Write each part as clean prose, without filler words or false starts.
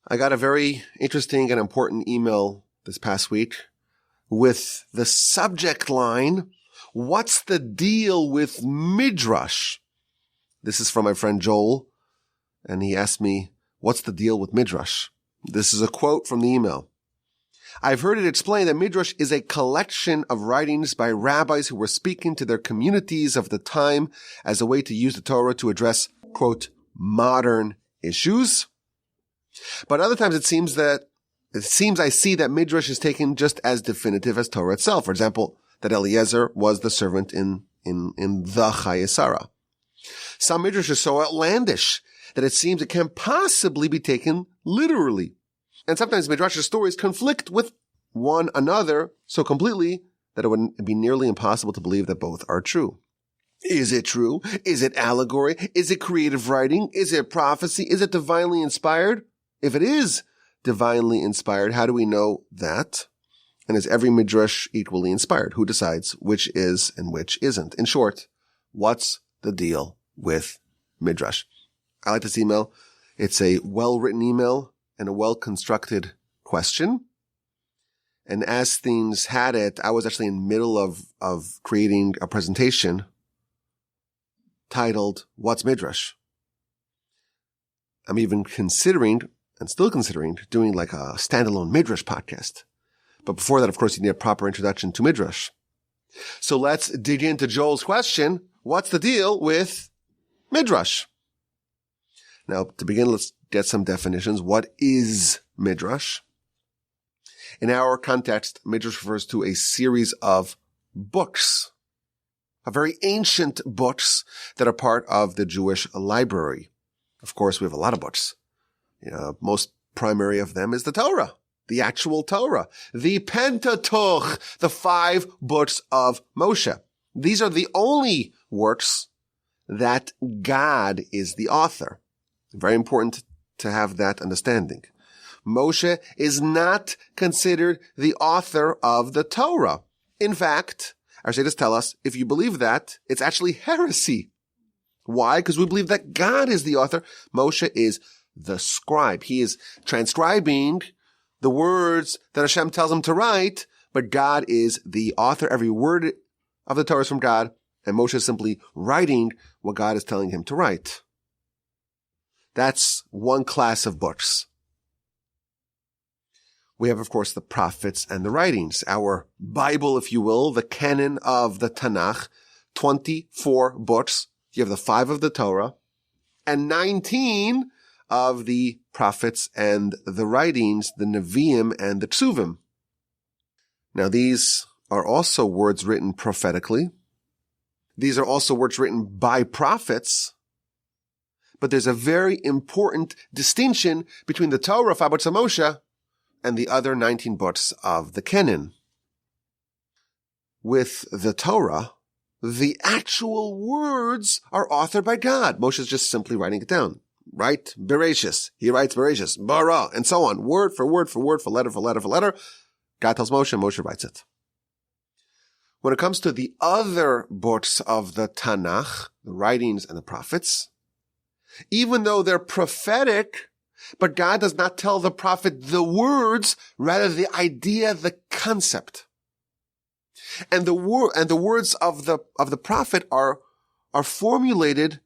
I got a very interesting and important email this past week with the subject line, "What's the deal with Midrash?" This is from my friend Joel, and he asked me, "What's the deal with Midrash?" This is a quote from the email. "I've heard it explained that Midrash is a collection of writings by rabbis who were speaking to their communities of the time as a way to use the Torah to address, quote, modern issues. But other times it seems I see that Midrash is taken just as definitive as Torah itself. For example, that Eliezer was the servant in the Chayei Sarah. Some Midrash is so outlandish that it seems it can't possibly be taken literally. And sometimes Midrash's stories conflict with one another so completely that it would be nearly impossible to believe that both are true. Is it true? Is it allegory? Is it creative writing? Is it prophecy? Is it divinely inspired? If it is divinely inspired, how do we know that? And is every Midrash equally inspired? Who decides which is and which isn't? In short, what's the deal with Midrash? I like this email. It's a well-written email and a well-constructed question. And as things had it, I was actually in the middle of creating a presentation titled, "What's Midrash?" I'm even considering, and still considering, doing like a standalone Midrash podcast. But before that, of course, you need a proper introduction to Midrash. So let's dig into Joel's question. What's the deal with Midrash? Now, to begin, let's get some definitions. What is Midrash? In our context, Midrash refers to a series of books, a very ancient books that are part of the Jewish library. Of course, we have a lot of books. Most primary of them is the Torah, the actual Torah, the Pentateuch, the 5 books of Moshe. These are the only works that God is the author. Very important to have that understanding. Moshe is not considered the author of the Torah. In fact, our sages tell us, if you believe that, it's actually heresy. Why? Because we believe that God is the author. Moshe is the scribe. He is transcribing the words that Hashem tells him to write, but God is the author. Every word of the Torah is from God, and Moshe is simply writing what God is telling him to write. That's one class of books. We have, of course, the prophets and the writings, our Bible, if you will, the canon of the Tanakh, 24 books. You have the 5 of the Torah and 19 of the prophets and the writings, the Nevi'im and the Ksuvim. Now, these are also words written prophetically. These are also words written by prophets. But there's a very important distinction between the Torah, 5 books of Moshe, and the other 19 books of the Canon. With the Torah, the actual words are authored by God. Moshe is just simply writing it down. Right? Bereshis. He writes Bereshis, Bara, and so on. Word for word for word, for letter for letter for letter. God tells Moshe, Moshe writes it. When it comes to the other books of the Tanakh, the writings and the prophets, even though they're prophetic, but God does not tell the prophet the words, rather the idea, the concept. And the words of the prophet are formulated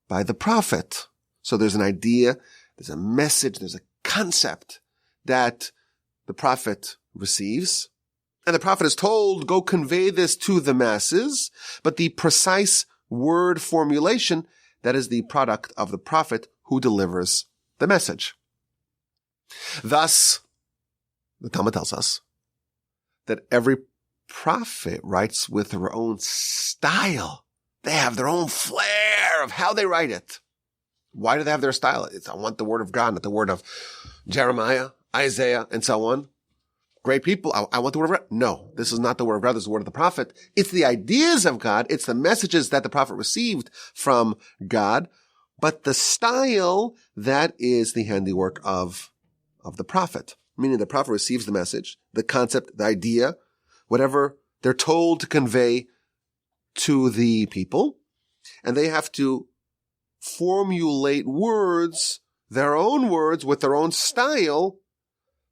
by the prophet. So there's an idea, there's a message, there's a concept that the prophet receives. And the prophet is told, go convey this to the masses. But the precise word formulation, that is the product of the prophet who delivers the message. Thus, the Talmud tells us that every prophet writes with their own style. They have their own flair of how they write it. Why do they have their style? I want the word of God, not the word of Jeremiah, Isaiah, and so on. Great people. I want the word of God. No, this is not the word of God. This is the word of the prophet. It's the ideas of God. It's the messages that the prophet received from God. But the style, that is the handiwork of the prophet. Meaning the prophet receives the message, the concept, the idea, whatever they're told to convey to the people. And they have to formulate words their own words with their own style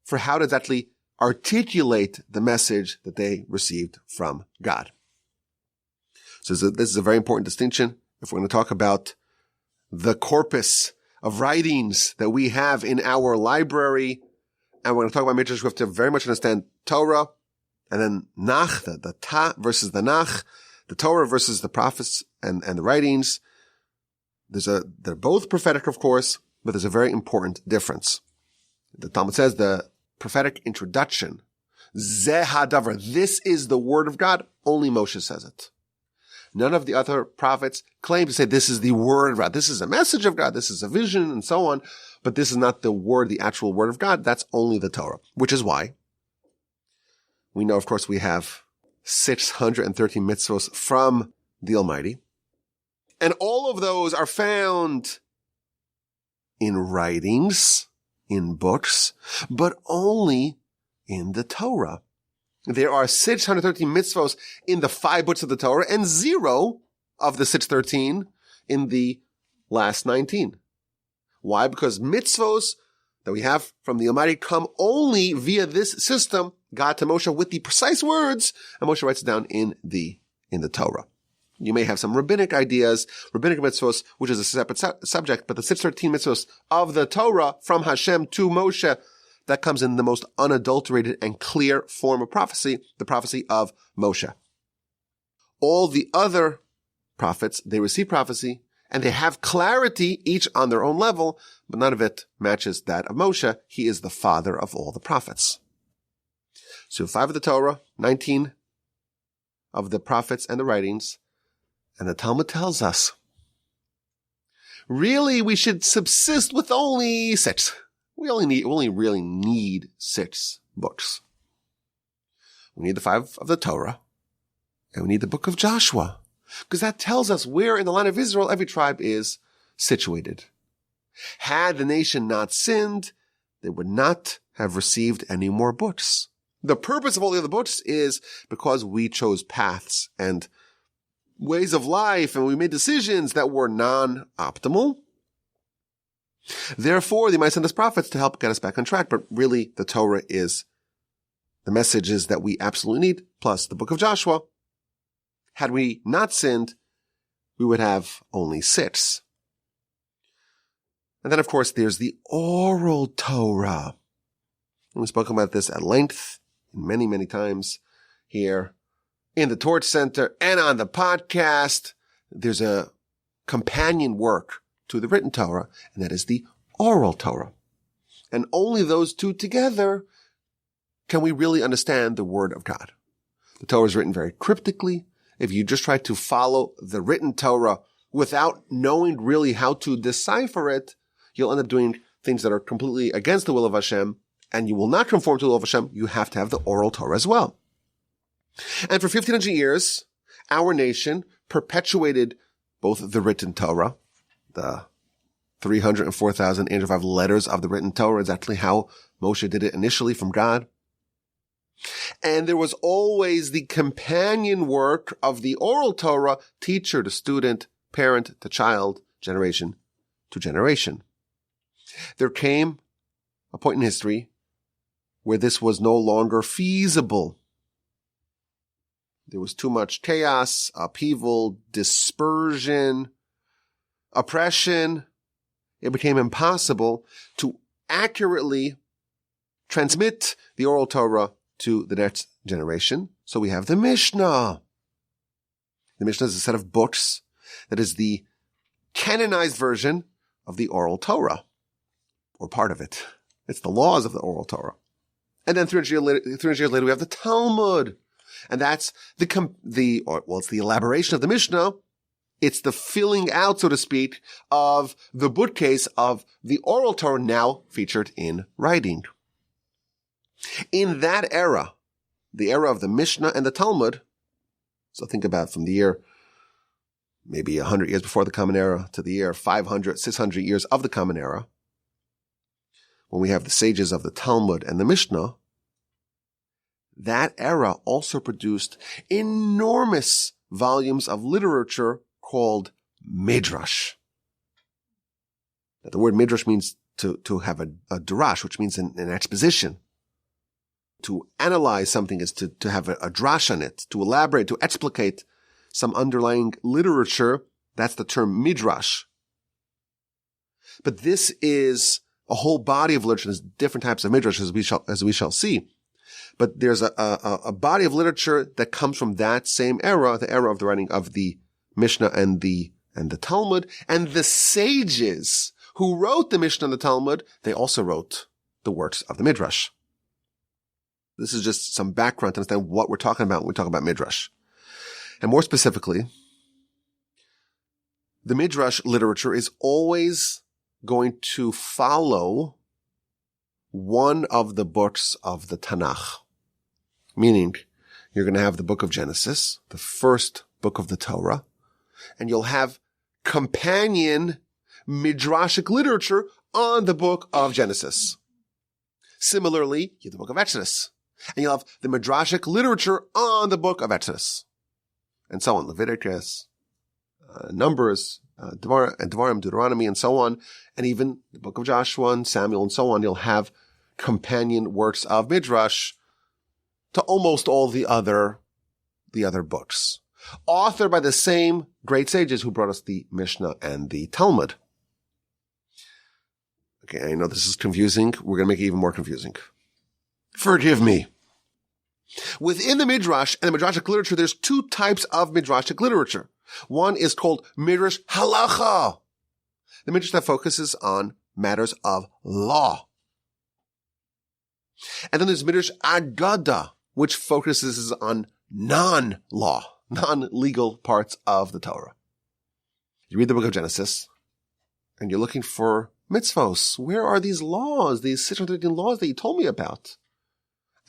for how to exactly articulate the message that they received from God. So this is a very important distinction if we're going to talk about the corpus of writings that we have in our library. And we're going to talk about Midrash. We have to very much understand Torah, and then Nach, the Ta versus the Nach, the Torah versus the prophets and the writings. They're both prophetic, of course, but there's a very important difference. The Talmud says the prophetic introduction, Zeh HaDavar, this is the word of God, only Moshe says it. None of the other prophets claim to say this is the word of God. This is a message of God. This is a vision and so on. But this is not the word, the actual word of God. That's only the Torah, which is why we know, of course, we have 613 mitzvos from the Almighty. And all of those are found in writings, in books, but only in the Torah. There are 613 mitzvos in the 5 books of the Torah and 0 of the 613 in the last 19. Why? Because mitzvos that we have from the Almighty come only via this system, God to Moshe, with the precise words, and Moshe writes it down in the Torah. You may have some rabbinic ideas, rabbinic mitzvos, which is a separate subject, but the 613 mitzvos of the Torah from Hashem to Moshe, that comes in the most unadulterated and clear form of prophecy, the prophecy of Moshe. All the other prophets, they receive prophecy, and they have clarity, each on their own level, but none of it matches that of Moshe. He is the father of all the prophets. So 5 of the Torah, 19 of the prophets and the writings, and the Talmud tells us, really we should subsist with only 6. We only really need 6 books. We need the 5 of the Torah, and we need the book of Joshua, because that tells us where in the land of Israel every tribe is situated. Had the nation not sinned, they would not have received any more books. The purpose of all the other books is because we chose paths and ways of life, and we made decisions that were non-optimal. Therefore, they might send us prophets to help get us back on track. But really, the Torah is the messages that we absolutely need, plus the book of Joshua. Had we not sinned, we would have only 6. And then, of course, there's the oral Torah. And we've spoken about this at length many, many times here in the Torch Center and on the podcast. There's a companion work to the written Torah, and that is the oral Torah. And only those two together can we really understand the word of God. The Torah is written very cryptically. If you just try to follow the written Torah without knowing really how to decipher it, you'll end up doing things that are completely against the will of Hashem, and you will not conform to the will of Hashem. You have to have the oral Torah as well. And for 1,500 years, our nation perpetuated both the written Torah, the 304,085 letters of the written Torah, exactly how Moshe did it initially from God. And there was always the companion work of the oral Torah, teacher to student, parent to child, generation to generation. There came a point in history where this was no longer feasible. There was too much chaos, upheaval, dispersion, oppression. It became impossible to accurately transmit the oral Torah to the next generation. So we have the Mishnah. The Mishnah is a set of books that is the canonized version of the oral Torah, or part of it. It's the laws of the oral Torah. And then 300 years later, we have the Talmud. And that's it's the elaboration of the Mishnah. It's the filling out, so to speak, of the bookcase of the oral Torah now featured in writing. In that era, the era of the Mishnah and the Talmud, so think about from the year maybe 100 years before the Common Era to the year 500, 600 years of the Common Era, when we have the sages of the Talmud and the Mishnah, that era also produced enormous volumes of literature called Midrash. Now, the word Midrash means to have a darash, which means an exposition. To analyze something is to have a drash on it, to elaborate, to explicate some underlying literature. That's the term midrash. But this is a whole body of literature. There's different types of midrash, as we shall see. But there's a body of literature that comes from that same era, the era of the writing of the Mishnah and the Talmud. And the sages who wrote the Mishnah and the Talmud, they also wrote the works of the Midrash. This is just some background to understand what we're talking about when we talk about Midrash. And more specifically, the Midrash literature is always going to follow one of the books of the Tanakh. Meaning, you're going to have the book of Genesis, the first book of the Torah, and you'll have companion Midrashic literature on the book of Genesis. Similarly, you have the book of Exodus, and you'll have the Midrashic literature on the book of Exodus, and so on. Leviticus, Numbers, Devarim, Deuteronomy, and so on, and even the book of Joshua and Samuel and so on. You'll have companion works of Midrash to almost all the other books, authored by the same great sages who brought us the Mishnah and the Talmud. Okay, I know this is confusing. We're going to make it even more confusing. Forgive me. Within the Midrash and the Midrashic literature, there's two types of Midrashic literature. One is called Midrash Halacha, the Midrash that focuses on matters of law. And then there's Midrash Agada, which focuses on non-law, non-legal parts of the Torah. You read the book of Genesis, and you're looking for mitzvos. Where are these laws, these 613 laws that you told me about?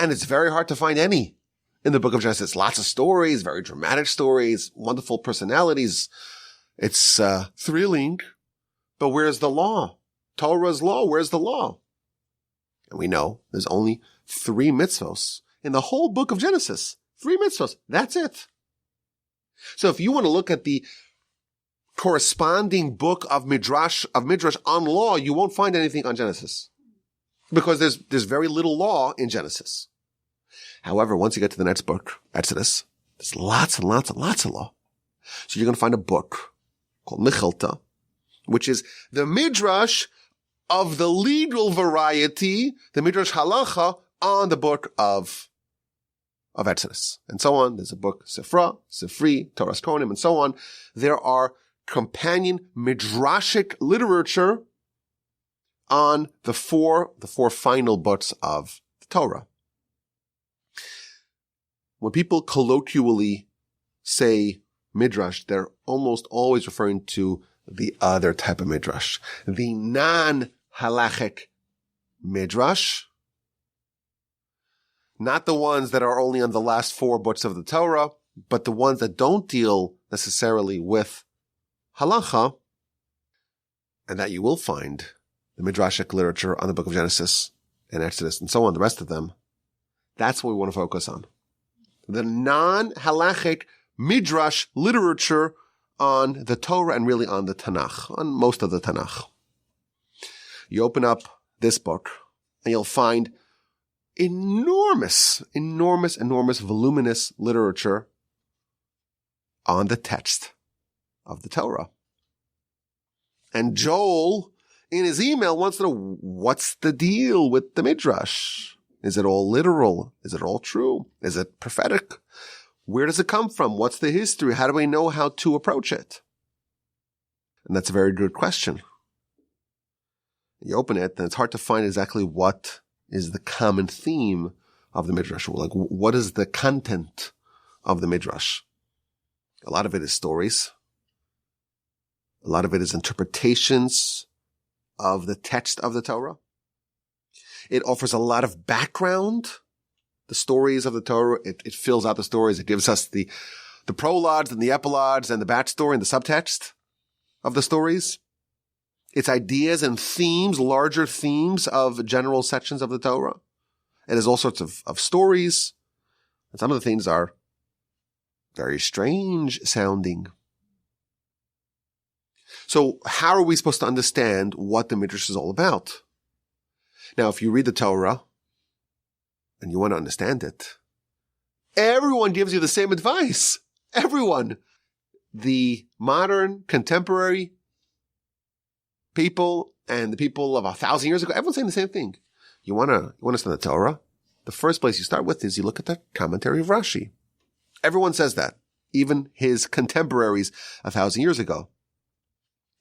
And it's very hard to find any in the book of Genesis. Lots of stories, very dramatic stories, wonderful personalities. It's thrilling, but where's the law? Torah's law, where's the law? And we know there's only 3 mitzvos in the whole book of Genesis. 3 mitzvos. That's it. So if you want to look at the corresponding book of Midrash on law, you won't find anything on Genesis, because there's very little law in Genesis. However, once you get to the next book, Exodus, there's lots and lots and lots of law. So you're going to find a book called Mechilta, which is the Midrash of the legal variety, the Midrash Halacha on the book of Exodus, and so on. There's a book, Sifra, Sifri, Torah's Kohanim, and so on. There are companion Midrashic literature on the four final books of the Torah. When people colloquially say Midrash, they're almost always referring to the other type of Midrash, the non-halachic Midrash, not the ones that are only on the last 4 books of the Torah, but the ones that don't deal necessarily with halacha, and that you will find the Midrashic literature on the book of Genesis and Exodus and so on, the rest of them. That's what we want to focus on. The non-halachic Midrash literature on the Torah and really on the Tanakh, on most of the Tanakh. You open up this book and you'll find enormous, voluminous literature on the text of the Torah. And Joel, in his email, wants to know, what's the deal with the Midrash? Is it all literal? Is it all true? Is it prophetic? Where does it come from? What's the history? How do we know how to approach it? And that's a very good question. You open it, and it's hard to find exactly what is the common theme of the Midrash. Like, what is the content of the Midrash? A lot of it is stories. A lot of it is interpretations of the text of the Torah. It offers a lot of background. The stories of the Torah, it fills out the stories. It gives us the prologues and the epilogues and the backstory and the subtext of the stories. Its ideas and themes, larger themes of general sections of the Torah. It has all sorts of stories. And some of the things are very strange sounding. So how are we supposed to understand what the Midrash is all about? Now, if you read the Torah and you want to understand it, everyone gives you the same advice. Everyone. The modern, contemporary people and the people of 1,000 years ago, everyone's saying the same thing. You want to understand the Torah? The first place you start with is you look at the commentary of Rashi. Everyone says that. Even his contemporaries 1,000 years ago.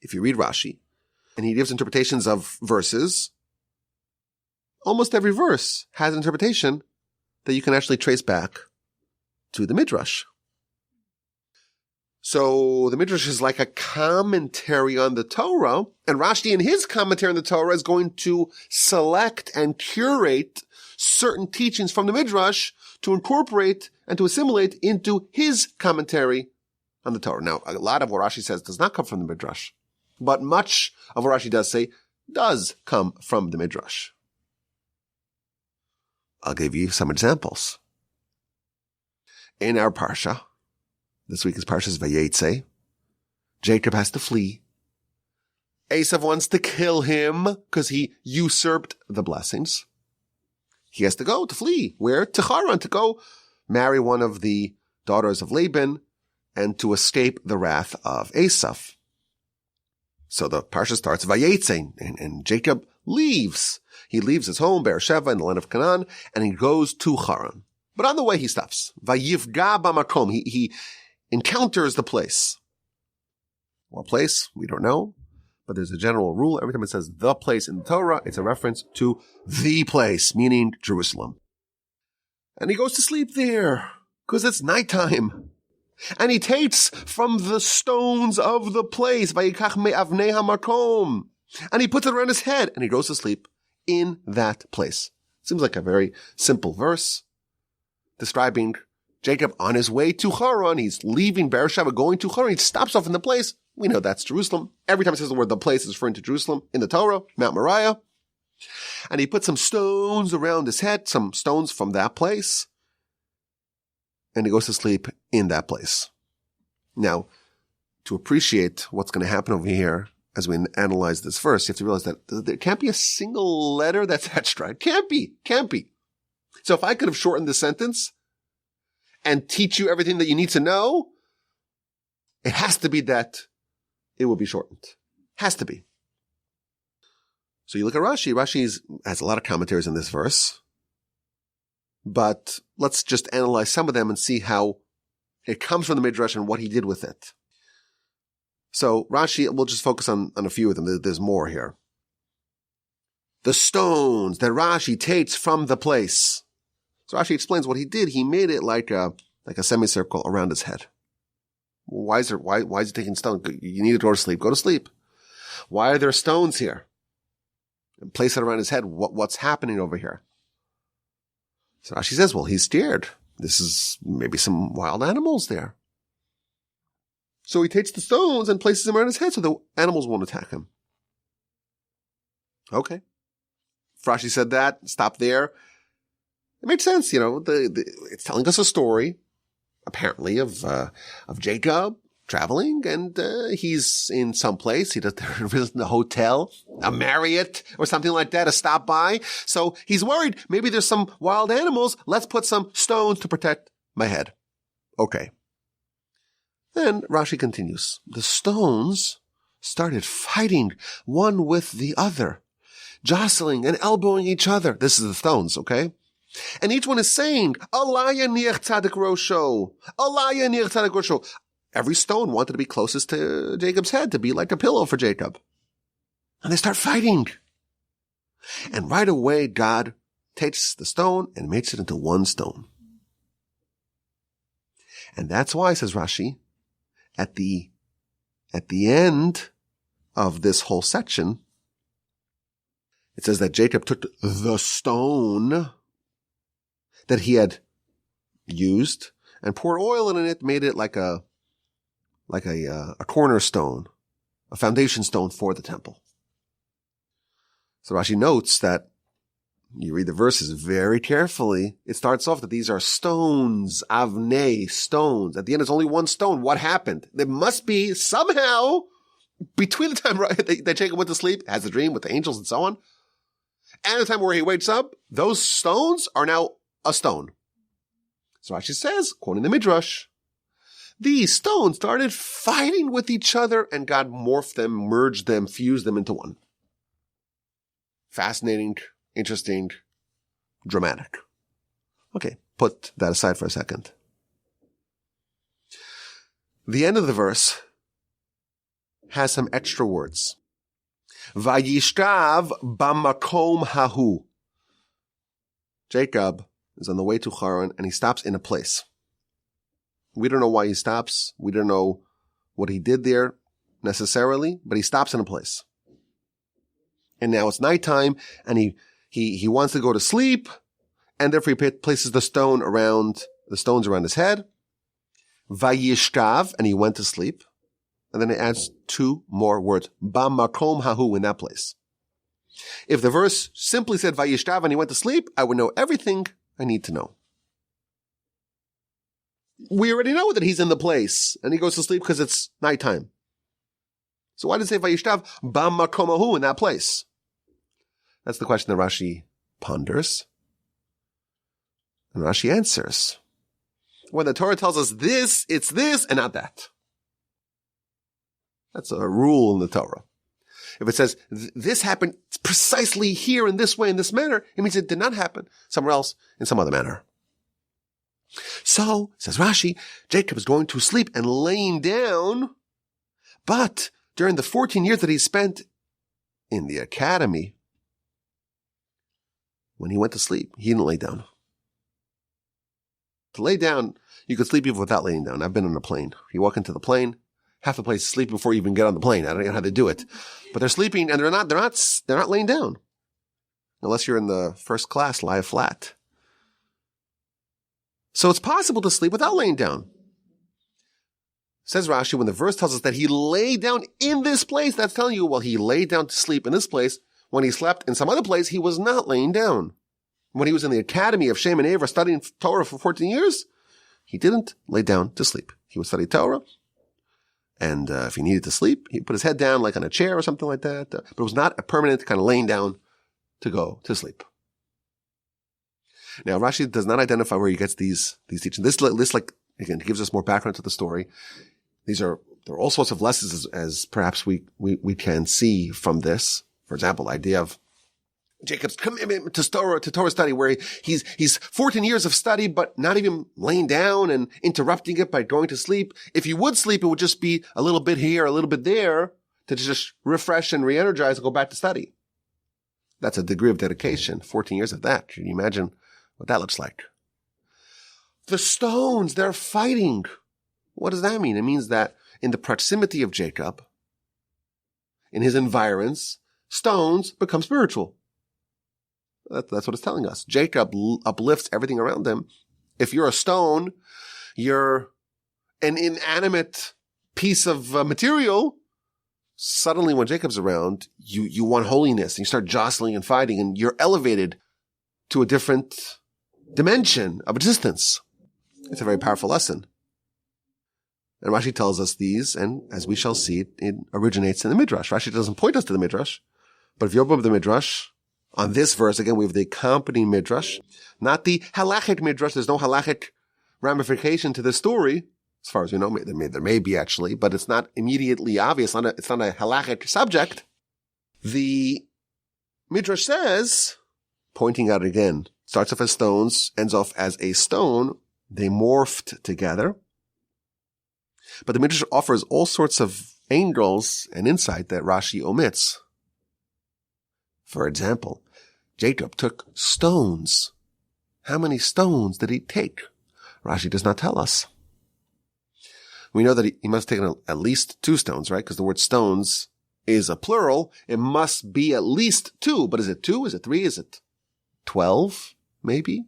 If you read Rashi, and he gives interpretations of verses, almost every verse has an interpretation that you can actually trace back to the Midrash. So the Midrash is like a commentary on the Torah, and Rashi in his commentary on the Torah is going to select and curate certain teachings from the Midrash to incorporate and to assimilate into his commentary on the Torah. Now, a lot of what Rashi says does not come from the Midrash, but much of what Rashi does say does come from the Midrash. I'll give you some examples. In our Parsha, this week is Parshas Vayetze, Jacob has to flee. Esav wants to kill him because he usurped the blessings. He has to flee. Where? To Haran, to go marry one of the daughters of Laban and to escape the wrath of Esav. So the Parsha starts Vayetze, and Jacob leaves. He leaves his home, Beersheba, in the land of Canaan, and he goes to Haran. But on the way he stops. Vayivga b'makom. He encounters the place. What place? We don't know. But there's a general rule. Every time it says the place in the Torah, it's a reference to the place, meaning Jerusalem. And he goes to sleep there because it's nighttime. And he takes from the stones of the place, Vayikach me'avnei hamakom, and he puts it around his head, and he goes to sleep in that place. Seems like a very simple verse describing Jacob on his way to Haran. He's leaving Beersheba, going to Haran. He stops off in the place. We know that's Jerusalem. Every time it says the word the place, is referring to Jerusalem in the Torah, Mount Moriah. And he puts some stones around his head, some stones from that place. And he goes to sleep in that place. Now, to appreciate what's going to happen over here as we analyze this verse, you have to realize that there can't be a single letter that's extra. It can't be. So if I could have shortened the sentence and teach you everything that you need to know, it has to be that it will be shortened. Has to be. So you look at Rashi. Rashi has a lot of commentaries on this verse. But let's just analyze some of them and see how it comes from the Midrash and what he did with it. So Rashi, we'll just focus on a few of them. There's more here. The stones that Rashi takes from the place. So Rashi explains what he did. He made it like a semicircle around his head. Why is he taking stones? You need to go to sleep. Go to sleep. Why are there stones here? And place it around his head. What's happening over here? So Rashi says, well, he's scared. This is maybe some wild animals there. So he takes the stones and places them around his head so the animals won't attack him. Okay. If Rashi said that, stop there. It makes sense, it's telling us a story, apparently, of Jacob traveling, and he's in some place. He doesn't in a hotel, a Marriott, or something like that, a stop by. So he's worried. Maybe there's some wild animals. Let's put some stones to protect my head. Okay. Then Rashi continues. The stones started fighting one with the other, jostling and elbowing each other. This is the stones, okay? And each one is saying, Alaya niach tzadik rosho. Alaya niach tzadik rosho. Every stone wanted to be closest to Jacob's head, to be like a pillow for Jacob. And they start fighting. And right away, God takes the stone and makes it into one stone. And that's why, says Rashi, at the end of this whole section, it says that Jacob took the stone that he had used and poured oil in it, made it like a cornerstone, a foundation stone for the temple. So Rashi notes that you read the verses very carefully. It starts off that these are stones, avnei, stones. At the end, it's only one stone. What happened? There must be somehow between the time that Jacob went to sleep, has a dream with the angels and so on, and the time where he wakes up, those stones are now a stone. So Rashi says, quoting the Midrash, these stones started fighting with each other and God morphed them, merged them, fused them into one. Fascinating, interesting, dramatic. Okay, put that aside for a second. The end of the verse has some extra words. Vayishtav bamakom hahu. Jacob is on the way to Haran and he stops in a place. We don't know why he stops. We don't know what he did there necessarily, but he stops in a place. And now it's nighttime and he wants to go to sleep and therefore he places the stones around his head. Vayishtav, and he went to sleep. And then it adds two more words. Bamakom hahu, in that place. If the verse simply said Vayishtav and he went to sleep, I would know everything I need to know. We already know that he's in the place and he goes to sleep because it's nighttime. So why did it say Vayishtav bamakom hahu, in that place? That's the question that Rashi ponders. And Rashi answers. When the Torah tells us this, it's this and not that. That's a rule in the Torah. If it says this happened precisely here in this way, in this manner, it means it did not happen somewhere else in some other manner. So, says Rashi, Jacob is going to sleep and laying down, but during the 14 years that he spent in the academy, when he went to sleep, he didn't lay down. To lay down, you could sleep even without laying down. I've been on a plane. You walk into the plane, half the place is sleeping before you even get on the plane. I don't know how they do it, but they're sleeping and they're not laying down. Unless you're in the first class, lie flat. So it's possible to sleep without laying down. Says Rashi, when the verse tells us that he lay down in this place, that's telling you, well, he laid down to sleep in this place. When he slept in some other place, he was not laying down. When he was in the academy of Shem and Ever studying Torah for 14 years, he didn't lay down to sleep. He would study Torah. And if he needed to sleep, he'd put his head down like on a chair or something like that. But it was not a permanent kind of laying down to go to sleep. Now, Rashi does not identify where he gets these teachings. This like, again, gives us more background to the story. There are all sorts of lessons as perhaps we can see from this. For example, the idea of Jacob's commitment to Torah study, where he's 14 years of study, but not even laying down and interrupting it by going to sleep. If he would sleep, it would just be a little bit here, a little bit there to just refresh and re-energize and go back to study. That's a degree of dedication. 14 years of that. Can you imagine what that looks like? The stones, they're fighting. What does that mean? It means that in the proximity of Jacob, in his environs, stones become spiritual. That's what it's telling us. Jacob uplifts everything around him. If you're a stone, you're an inanimate piece of material. Suddenly when Jacob's around, you want holiness and you start jostling and fighting and you're elevated to a different dimension of existence. It's a very powerful lesson. And Rashi tells us these, and as we shall see, it originates in the Midrash. Rashi doesn't point us to the Midrash, but if you open up the Midrash, on this verse, again, we have the accompanying Midrash, not the halachic Midrash. There's no halachic ramification to this story, as far as we know. There may be actually, but it's not immediately obvious. It's not a halachic subject. The Midrash says, pointing out again, starts off as stones, ends off as a stone. They morphed together. But the Midrash offers all sorts of angles and insight that Rashi omits. For example, Jacob took stones. How many stones did he take? Rashi does not tell us. We know that he must have taken at least 2 stones, right? Because the word stones is a plural. It must be at least 2. But is it 2? Is it 3? Is it 12? Maybe?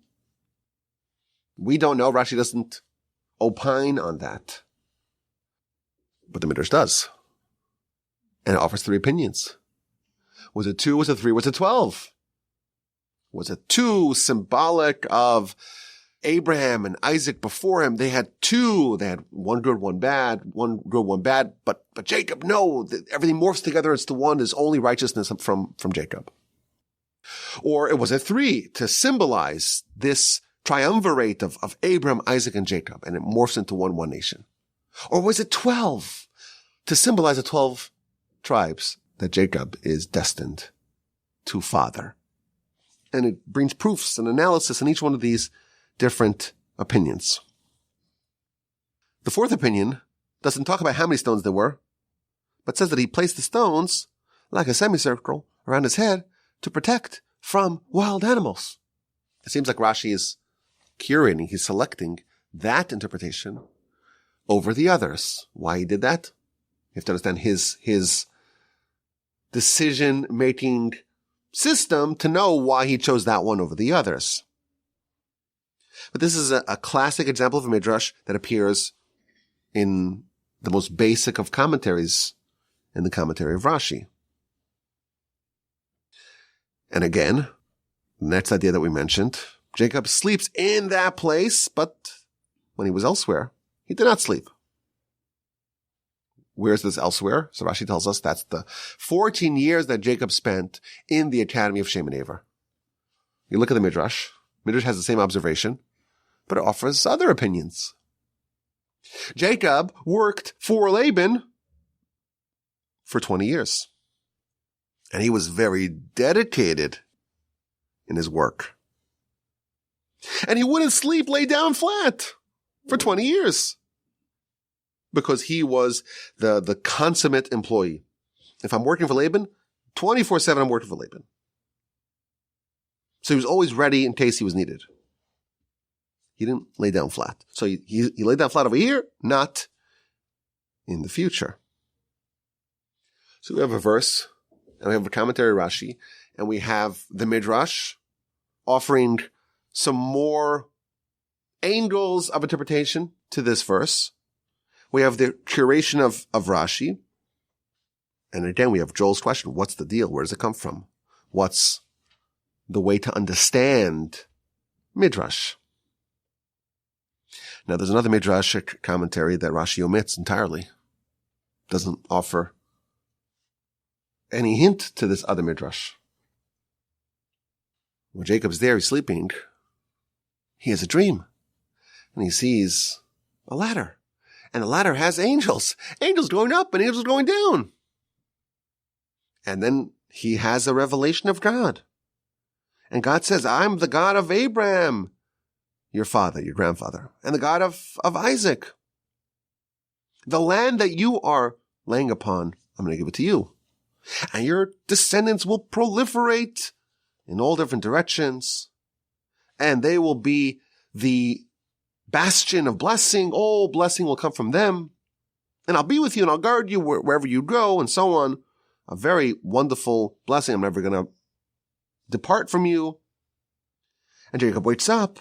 We don't know. Rashi doesn't opine on that. But the Midrash does. And it offers 3 opinions. Was it 2? Was it 3? Was it 12? Was it 2 symbolic of Abraham and Isaac before him, they had two. They had one good, one bad, one good, one bad. But Jacob, no, everything morphs together into one. There's only righteousness from Jacob. Or it was a three to symbolize this triumvirate of Abraham, Isaac, and Jacob, and it morphs into one nation. Or was it 12 to symbolize the 12 tribes that Jacob is destined to father? And it brings proofs and analysis in each one of these different opinions. The fourth opinion doesn't talk about how many stones there were, but says that he placed the stones like a semicircle around his head to protect from wild animals. It seems like Rashi is curating, he's selecting that interpretation over the others. Why he did that? You have to understand his decision-making system to know why he chose that one over the others. But this is a classic example of a Midrash that appears in the most basic of commentaries, in the commentary of Rashi. And again, the next idea that we mentioned, Jacob sleeps in that place, but when he was elsewhere, he did not sleep. Where is this elsewhere? So Rashi tells us that's the 14 years that Jacob spent in the academy of Shem and Aver. You look at the Midrash. Midrash has the same observation, but it offers other opinions. Jacob worked for Laban for 20 years. And he was very dedicated in his work. And he wouldn't sleep, lay down flat for 20 years. Because he was the consummate employee. If I'm working for Laban, 24/7 I'm working for Laban. So he was always ready in case he was needed. He didn't lay down flat. So he laid down flat over here, not in the future. So we have a verse, and we have a commentary Rashi, and we have the Midrash offering some more angles of interpretation to this verse. We have the curation of Rashi. And again, we have Joel's question. What's the deal? Where does it come from? What's the way to understand Midrash? Now, there's another Midrashic commentary that Rashi omits entirely. Doesn't offer any hint to this other Midrash. When Jacob's there, he's sleeping. He has a dream. And he sees a ladder. And the ladder has angels. Angels going up and angels going down. And then he has a revelation of God. And God says, I'm the God of Abraham, your father, your grandfather, and the God of Isaac. The land that you are laying upon, I'm going to give it to you. And your descendants will proliferate in all different directions. And they will be the bastion of blessing. All blessing will come from them. And I'll be with you and I'll guard you wherever you go and so on. A very wonderful blessing. I'm never going to depart from you. And Jacob wakes up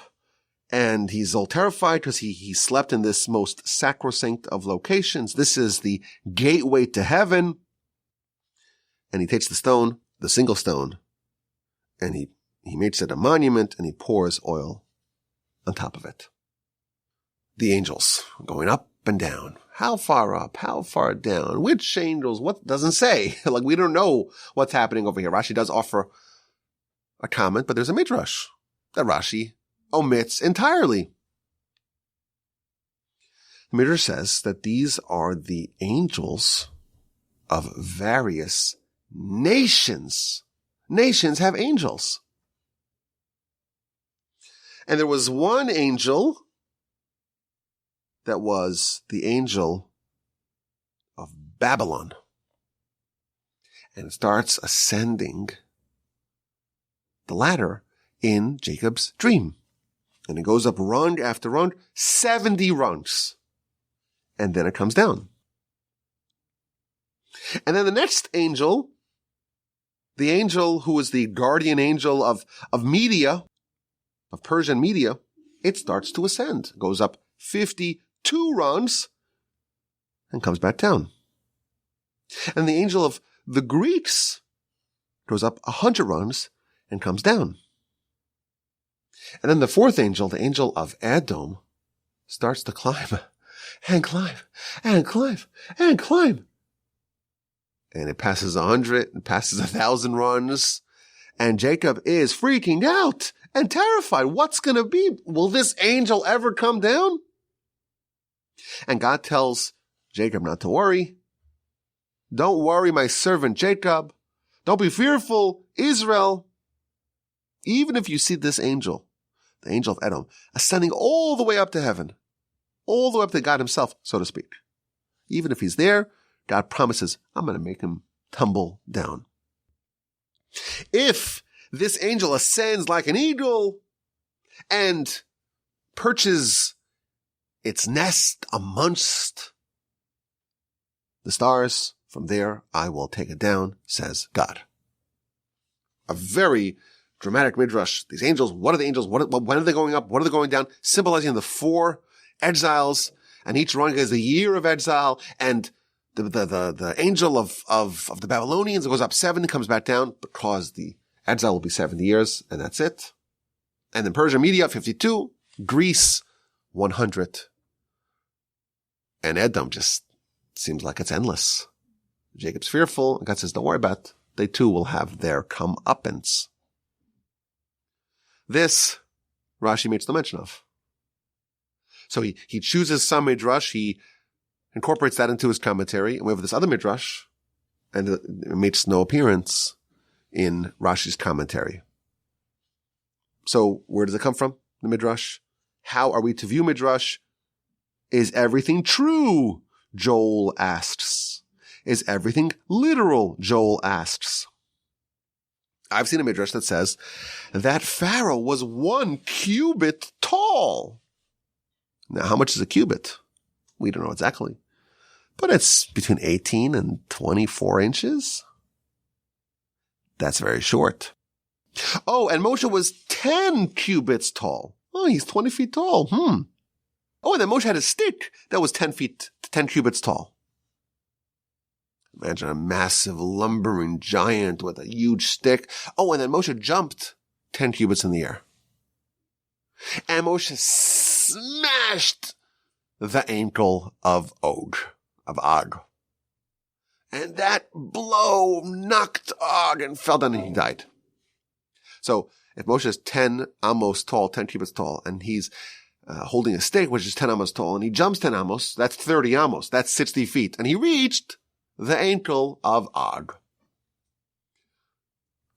and he's all terrified because he slept in this most sacrosanct of locations. This is the gateway to heaven. And he takes the stone, the single stone, and he makes it a monument and he pours oil on top of it. The angels going up and down. How far up? How far down? Which angels? What doesn't say? Like, we don't know what's happening over here. Rashi does offer a comment, but there's a Midrash that Rashi omits entirely. The Midrash says that these are the angels of various nations. Nations have angels. And there was one angel that was the angel of Babylon. And it starts ascending the ladder in Jacob's dream. And it goes up rung after rung, 70 rungs. And then it comes down. And then the next angel, the angel who is the guardian angel of Media, of Persian Media, it starts to ascend. It goes up 52 rungs and comes back down. And the angel of the Greeks goes up 100 rungs and comes down. And then the fourth angel, the angel of Edom, starts to climb and climb and climb and climb. And it passes 100, it passes 1,000 runs. And Jacob is freaking out and terrified. What's going to be? Will this angel ever come down? And God tells Jacob not to worry. Don't worry, my servant Jacob. Don't be fearful, Israel. Even if you see this angel, the angel of Edom, ascending all the way up to heaven, all the way up to God himself, so to speak. Even if he's there, God promises, I'm going to make him tumble down. If this angel ascends like an eagle and perches its nest amongst the stars, from there I will take it down, says God. A very dramatic midrash. These angels, what are the angels? When are they going up? What are they going down? Symbolizing the 4 exiles, and each run is a year of exile, and the angel of the Babylonians goes up 7 and comes back down because the exile will be 70 years, and that's it. And then Persia, Media, 52. Greece, 100. And Edom just seems like it's endless. Jacob's fearful, and God says, don't worry about it. They too will have their comeuppance. This, Rashi makes no mention of. So he chooses some midrash, he incorporates that into his commentary, and we have this other midrash, and it makes no appearance in Rashi's commentary. So where does it come from, the midrash? How are we to view midrash? Is everything true? Joel asks. Is everything literal? Joel asks. I've seen a midrash that says that Pharaoh was 1 cubit tall. Now, how much is a cubit? We don't know exactly. But it's between 18 and 24 inches. That's very short. Oh, and Moshe was 10 cubits tall. Oh, he's 20 feet tall. Oh, and then Moshe had a stick that was 10 cubits tall. Imagine a massive lumbering giant with a huge stick. Oh, and then Moshe jumped 10 cubits in the air. And Moshe smashed the ankle of Og. And that blow knocked Og and fell down and he died. So if Moshe is 10 amos tall, 10 cubits tall, and he's holding a stick, which is 10 amos tall, and he jumps 10 amos, that's 30 amos, that's 60 feet, and he reached the ankle of Og.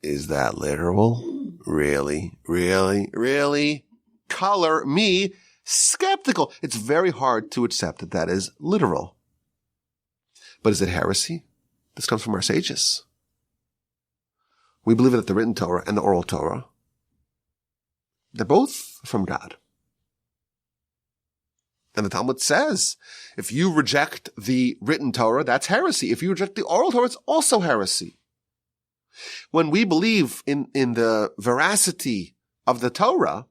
Is that literal? Really? Color me skeptical. It's very hard to accept that that is literal. But is it heresy? This comes from our sages. We believe that the written Torah and the oral Torah, they're both from God. And the Talmud says, if you reject the written Torah, that's heresy. If you reject the oral Torah, it's also heresy. When we believe in the veracity of the Torah,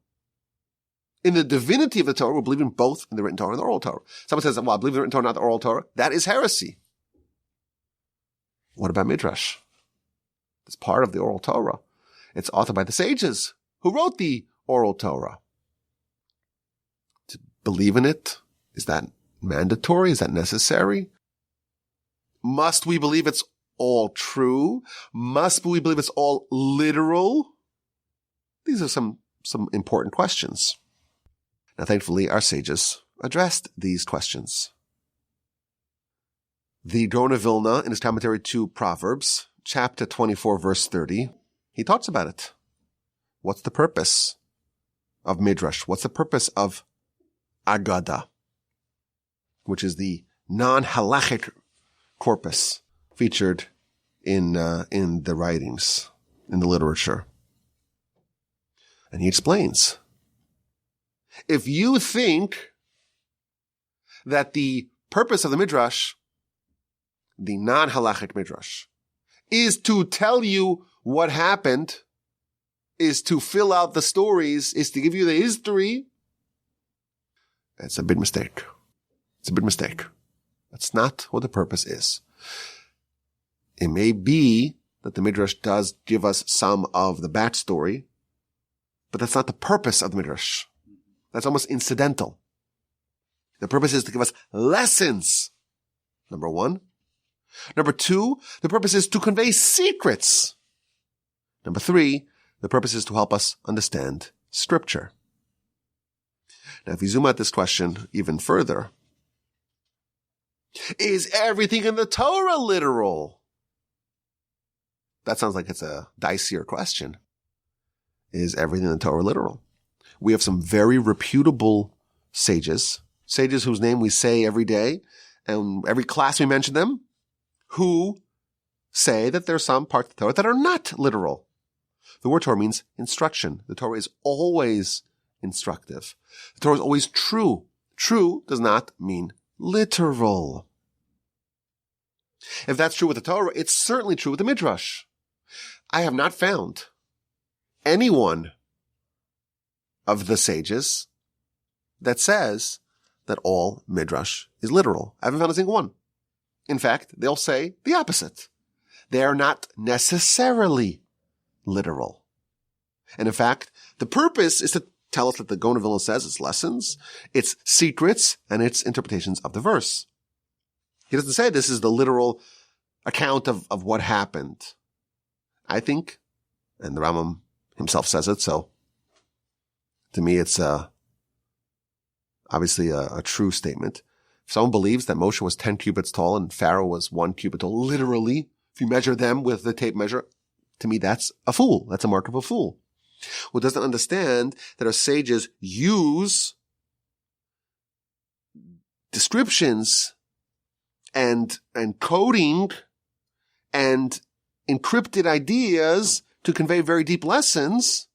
in the divinity of the Torah, we believe in both in the written Torah and the oral Torah. Someone says, well, I believe in the written Torah, not the oral Torah. That is heresy. What about Midrash? It's part of the oral Torah. It's authored by the sages who wrote the oral Torah. To believe in it, is that mandatory? Is that necessary? Must we believe it's all true? Must we believe it's all literal? These are some important questions. Now, thankfully, our sages addressed these questions. The Gaon of Vilna, in his commentary to Proverbs, chapter 24, verse 30, he talks about it. What's the purpose of Midrash? What's the purpose of Agada, which is the non-halachic corpus featured in the writings, in the literature? And he explains, if you think that the purpose of the Midrash, the non-halachic Midrash, is to tell you what happened, is to fill out the stories, is to give you the history, that's a big mistake. It's a big mistake. That's not what the purpose is. It may be that the Midrash does give us some of the backstory, But that's not the purpose of the Midrash. That's almost incidental. The purpose is to give us lessons. Number one. Number two, the purpose is to convey secrets. Number three, the purpose is to help us understand Scripture. Now, if you zoom out this question even further, is everything in the Torah literal? That sounds like it's a dicier question. Is everything in the Torah literal? We have some very reputable sages whose name we say every day, and every class we mention them, who say that there are some parts of the Torah that are not literal. The word Torah means instruction. The Torah is always instructive. The Torah is always true. True does not mean literal. If that's true with the Torah, it's certainly true with the Midrash. I have not found any one of the sages that says that all Midrash is literal. I haven't found a single one. In fact, they'll say the opposite. They are not necessarily literal. And in fact, the purpose is to tell us that the Gaon of Vilna says its lessons, its secrets, and its interpretations of the verse. He doesn't say this is the literal account of what happened. I think, and the Rambam himself says it, so to me it's obviously a true statement. If someone believes that Moshe was 10 cubits tall and Pharaoh was 1 cubit tall, literally, if you measure them with the tape measure, to me that's a fool. That's a mark of a fool. Who doesn't understand that our sages use descriptions and coding and encrypted ideas to convey very deep lessons,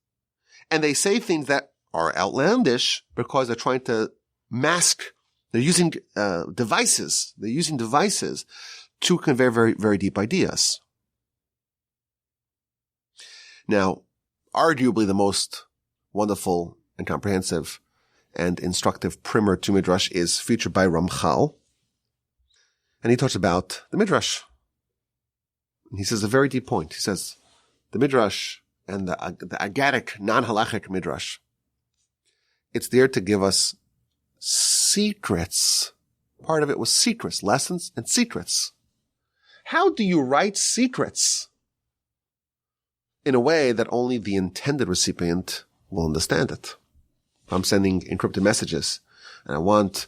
and they say things that are outlandish because they're trying to mask. They're using devices. They're using devices to convey very, very deep ideas. Now, arguably the most wonderful and comprehensive and instructive primer to Midrash is featured by Ramchal. And he talks about the Midrash. And he says a very deep point. He says the Midrash and the Agadic, non-halachic Midrash, it's there to give us secrets. Part of it was secrets, lessons and secrets. How do you write secrets in a way that only the intended recipient will understand it? If I'm sending encrypted messages and I want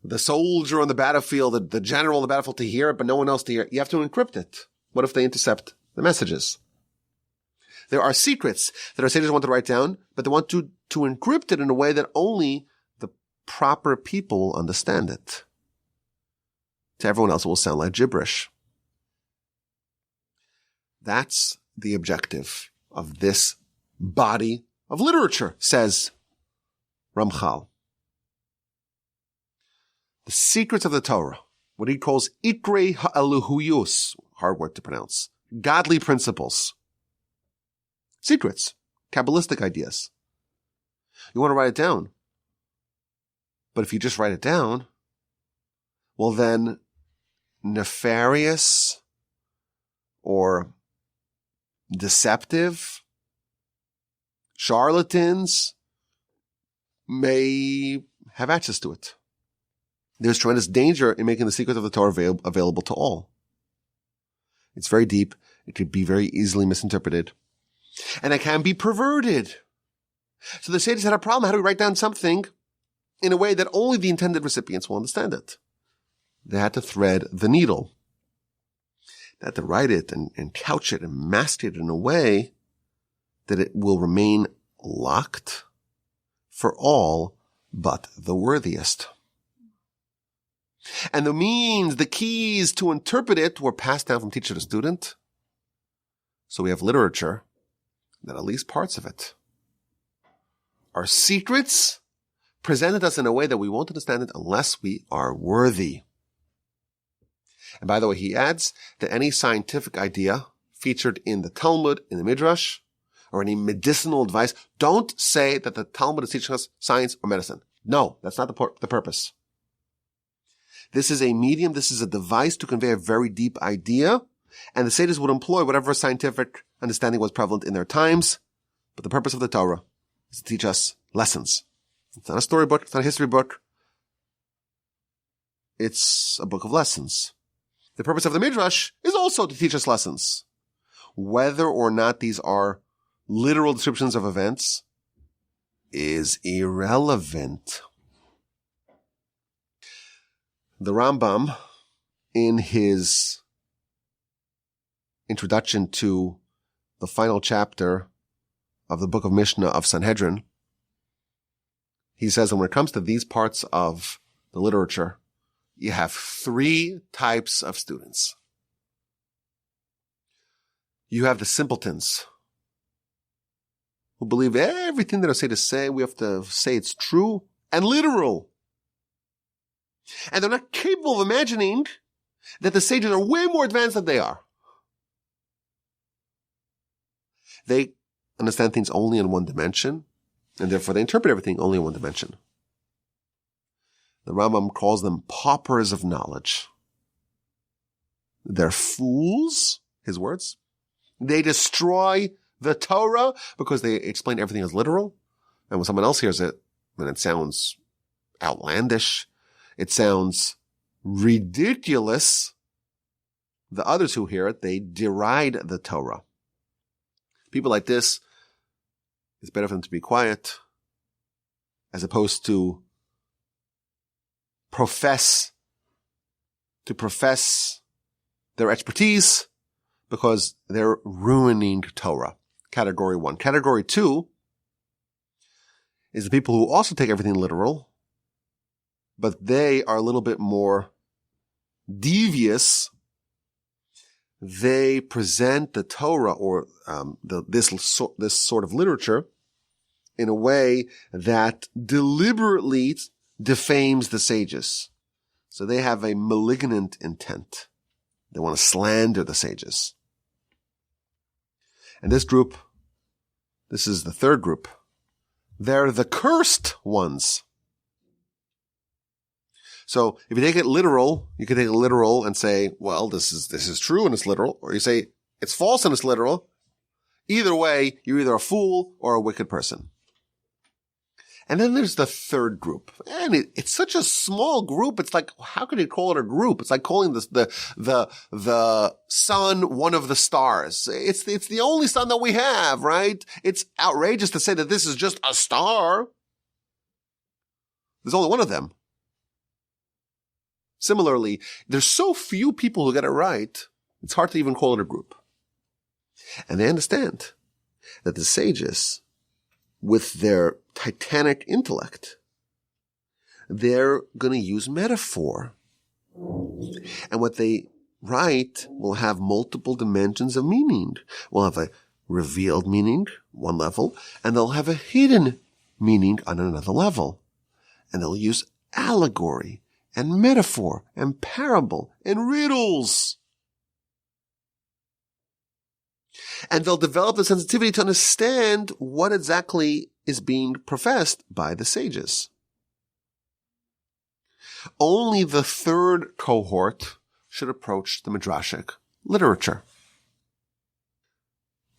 the soldier on the battlefield, the general on the battlefield to hear it, but no one else to hear it, you have to encrypt it. What if they intercept the messages? There are secrets that our sages want to write down, but they want to encrypt it in a way that only the proper people will understand it. To everyone else, it will sound like gibberish. That's the objective of this body of literature, says Ramchal. The secrets of the Torah, what he calls ikrei ha'eluhuyus, hard word to pronounce, godly principles, secrets, Kabbalistic ideas. You want to write it down. But if you just write it down, well then nefarious or deceptive charlatans may have access to it. There's tremendous danger in making the secrets of the Torah available to all. It's very deep. It could be very easily misinterpreted. And it can be perverted. So the sages had a problem. How do we write down something in a way that only the intended recipients will understand it? They had to thread the needle. They had to write it and couch it and mask it in a way that it will remain locked for all but the worthiest. And the means, the keys to interpret it were passed down from teacher to student. So we have literature that at least parts of it are secrets presented us in a way that we won't understand it unless we are worthy. And by the way, he adds that any scientific idea featured in the Talmud, in the Midrash, or any medicinal advice, don't say that the Talmud is teaching us science or medicine. No, that's not the purpose. This is a medium, this is a device to convey a very deep idea, and the sages would employ whatever scientific understanding was prevalent in their times, but the purpose of the Torah is to teach us lessons. It's not a storybook. It's not a history book. It's a book of lessons. The purpose of the Midrash is also to teach us lessons. Whether or not these are literal descriptions of events is irrelevant. The Rambam, in his introduction to the final chapter of the book of Mishnah of Sanhedrin, he says that when it comes to these parts of the literature, you have three types of students. You have the simpletons who believe everything that I say to say, we have to say it's true and literal. And they're not capable of imagining that the sages are way more advanced than they are. They understand things only in one dimension, and therefore they interpret everything only in one dimension. The Rambam calls them paupers of knowledge. They're fools, his words. They destroy the Torah because they explain everything as literal. And when someone else hears it, then it sounds outlandish. It sounds ridiculous. The others who hear it, they deride the Torah. People like this, it's better for them to be quiet as opposed to profess their expertise because they're ruining Torah. Category 1. Category 2 is the people who also take everything literal, but they are a little bit more devious. They present the Torah or this sort of literature in a way that deliberately defames the sages. So they have a malignant intent. They want to slander the sages. And this group, this is the third group. They're the cursed ones. So if you take it literal, you can take it literal and say, well, this is true and it's literal. Or you say it's false and it's literal. Either way, you're either a fool or a wicked person. And then there's the third group. And it's such a small group. It's like, how could you call it a group? It's like calling the sun one of the stars. It's the only sun that we have, right? It's outrageous to say that this is just a star. There's only one of them. Similarly, there's so few people who get it right, it's hard to even call it a group. And they understand that the sages, with their titanic intellect, they're going to use metaphor. And what they write will have multiple dimensions of meaning. We'll have a revealed meaning, one level, and they'll have a hidden meaning on another level. And they'll use allegory and metaphor and parable and riddles. And they'll develop the sensitivity to understand what exactly is being professed by the sages. Only the third cohort should approach the Midrashic literature.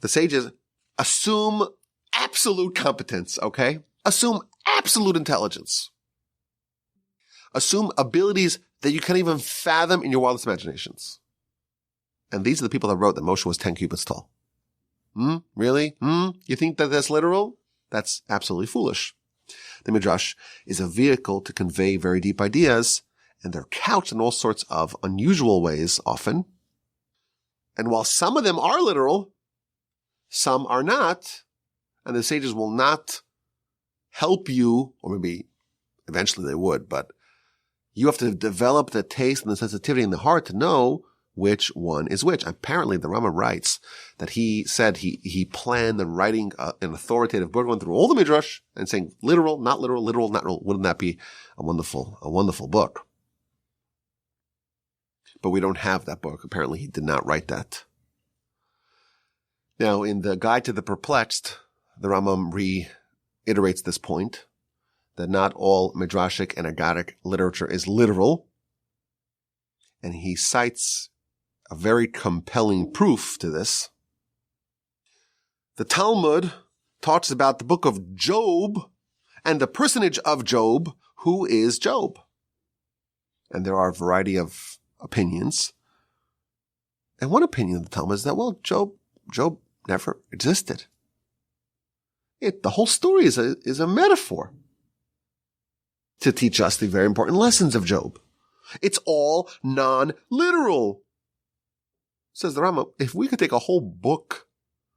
The sages assume absolute competence, okay? Assume absolute intelligence. Assume abilities that you can't even fathom in your wildest imaginations. And these are the people that wrote that Moshe was 10 cubits tall. Really? You think that that's literal? That's absolutely foolish. The Midrash is a vehicle to convey very deep ideas, and they're couched in all sorts of unusual ways often. And while some of them are literal, some are not, and the sages will not help you, or maybe eventually they would, but you have to develop the taste and the sensitivity in the heart to know which one is which. Apparently, the Rambam writes that he said he planned on writing an authoritative book going through all the Midrash and saying literal, not literal, literal, not literal. Wouldn't that be a wonderful book? But we don't have that book. Apparently, he did not write that. Now, in the Guide to the Perplexed, the Rambam reiterates this point, that not all Midrashic and Aggadic literature is literal. And he cites a very compelling proof to this. The Talmud talks about the book of Job and the personage of Job. Who is Job? And there are a variety of opinions. And one opinion of the Talmud is that, well, Job never existed. The whole story is a metaphor to teach us the very important lessons of Job. It's all non-literal. Says the Rambam, if we could take a whole book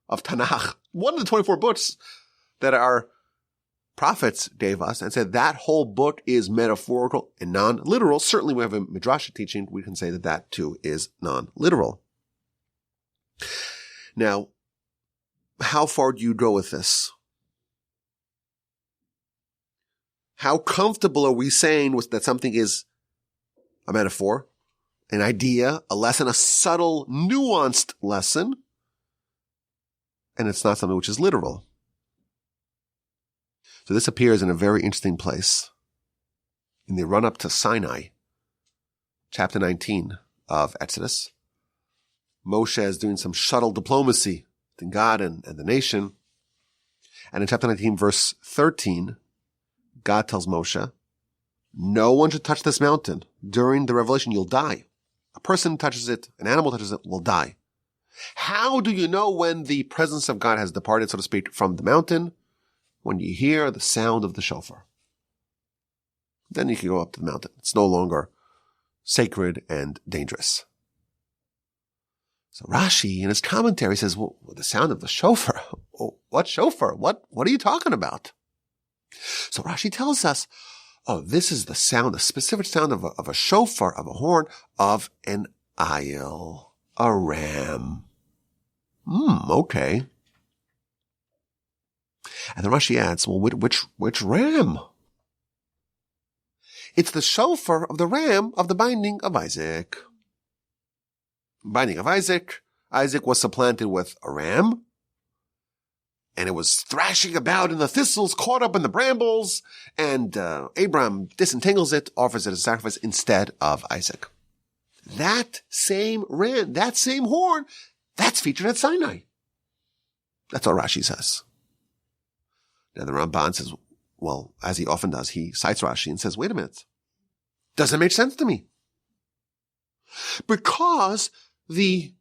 of Tanakh, one of the 24 books that our prophets gave us, and said that whole book is metaphorical and non-literal, certainly we have a Midrashic teaching, we can say that that too is non-literal. Now, how far do you go with this? How comfortable are we saying that something is a metaphor, an idea, a lesson, a subtle, nuanced lesson, and it's not something which is literal? So this appears in a very interesting place in the run-up to Sinai, chapter 19 of Exodus. Moshe is doing some shuttle diplomacy between God and the nation. And in chapter 19, verse 13, God tells Moshe, no one should touch this mountain. During the revelation, you'll die. A person touches it, an animal touches it, will die. How do you know when the presence of God has departed, so to speak, from the mountain? When you hear the sound of the shofar. Then you can go up to the mountain. It's no longer sacred and dangerous. So Rashi, in his commentary, says, well, the sound of the shofar? What shofar? What are you talking about? So Rashi tells us, this is the sound, a specific sound of a shofar, of a horn, of an ayil, a ram. Okay. And then Rashi adds, well, which ram? It's the shofar of the ram of the binding of Isaac. Binding of Isaac. Isaac was supplanted with a ram, and it was thrashing about in the thistles, caught up in the brambles, and Abraham disentangles it, offers it as a sacrifice instead of Isaac. That same ram, that same horn, that's featured at Sinai. That's what Rashi says. Now the Ramban says, well, as he often does, he cites Rashi and says, wait a minute. Doesn't make sense to me. Because the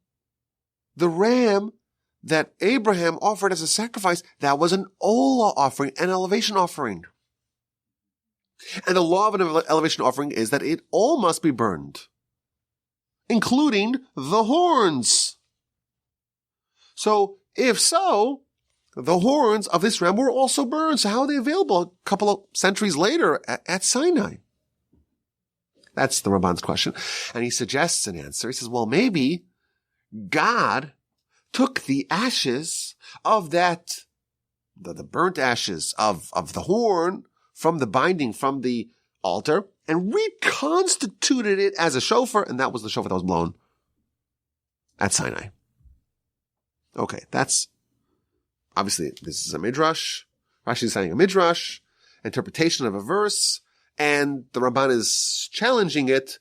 ram that Abraham offered as a sacrifice, that was an olah offering, an elevation offering. And the law of an elevation offering is that it all must be burned, including the horns. So, if so, the horns of this ram were also burned. So how are they available a couple of centuries later at Sinai? That's the Ramban's question. And he suggests an answer. He says, well, maybe God took the ashes of that, the burnt ashes of the horn from the binding, from the altar, and reconstituted it as a shofar, and that was the shofar that was blown at Sinai. Okay, that's obviously, this is a Midrash. Rashi is citing a Midrash, interpretation of a verse, and the Ramban is challenging it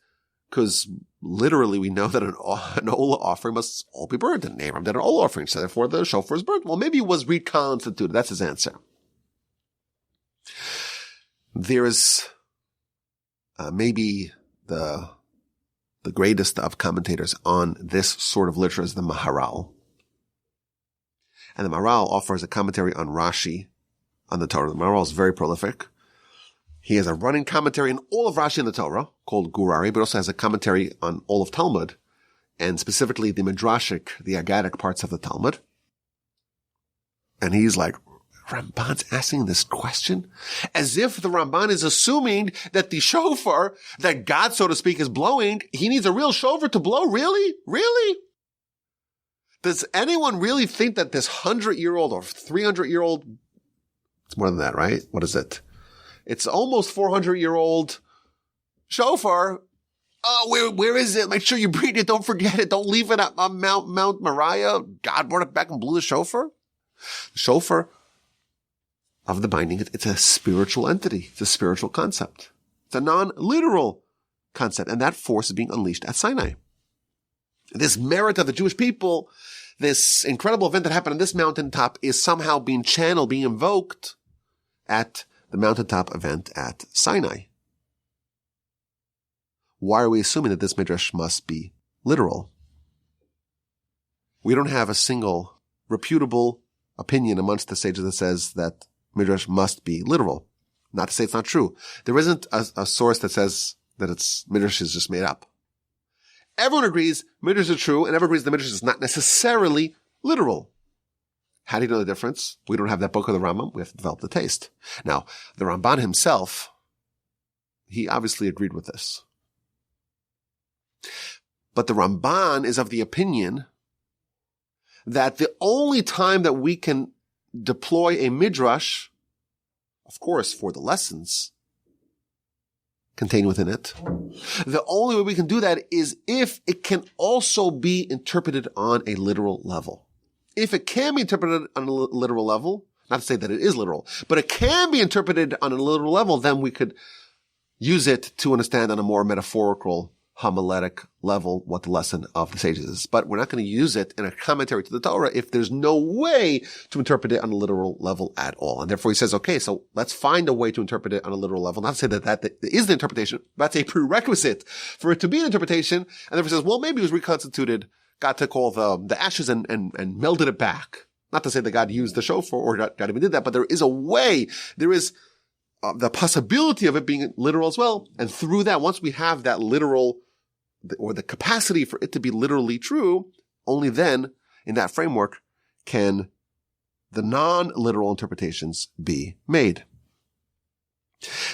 because literally we know that an olah offering must all be burnt, and Abraham did an olah offering, so therefore the shofar is burnt. Well, maybe it was reconstituted. That's his answer. There is maybe the greatest of commentators on this sort of literature is the Maharal. And the Maharal offers a commentary on Rashi, on the Torah. The Maharal is very prolific. He has a running commentary on all of Rashi in the Torah, called Gurari, but also has a commentary on all of Talmud, and specifically the Midrashic, the Agadic parts of the Talmud. And he's like, Ramban's asking this question? As if the Ramban is assuming that the shofar that God, so to speak, is blowing, he needs a real shofar to blow? Really? Really? Does anyone really think that this 100-year-old or 300-year-old, it's more than that, right? What is it? It's almost 400-year-old shofar. Oh, where is it? Make sure you bring it. Don't forget it. Don't leave it on Mount Moriah. God brought it back and blew the shofar. The shofar of the binding, it's a spiritual entity. It's a spiritual concept. It's a non-literal concept. And that force is being unleashed at Sinai. This merit of the Jewish people this incredible event that happened on this mountaintop is somehow being channeled, being invoked at the mountaintop event at Sinai. Why are we assuming that this Midrash must be literal? We don't have a single reputable opinion amongst the sages that says that Midrash must be literal. Not to say it's not true. There isn't a source that says that Midrash is just made up. Everyone agrees Midrash is true, and everyone agrees the Midrash is not necessarily literal. How do you know the difference? We don't have that book of the Rambam. We have to develop the taste. Now, the Ramban himself, he obviously agreed with this. But the Ramban is of the opinion that the only time that we can deploy a Midrash, of course, for the lessons contained within it, the only way we can do that is if it can also be interpreted on a literal level. If it can be interpreted on a literal level, not to say that it is literal, but it can be interpreted on a literal level, then we could use it to understand on a more metaphorical, homiletic level what the lesson of the sages is. But we're not going to use it in a commentary to the Torah if there's no way to interpret it on a literal level at all. And therefore he says, okay, so let's find a way to interpret it on a literal level. Not to say that is the interpretation, but that's a prerequisite for it to be an interpretation. And therefore he says, well, maybe it was reconstituted. God took all the ashes and melded it back. Not to say that God used the shofar or God even did that, but there is a way, there is the possibility of it being literal as well. And through that, once we have that literal, or the capacity for it to be literally true, only then, in that framework, can the non-literal interpretations be made.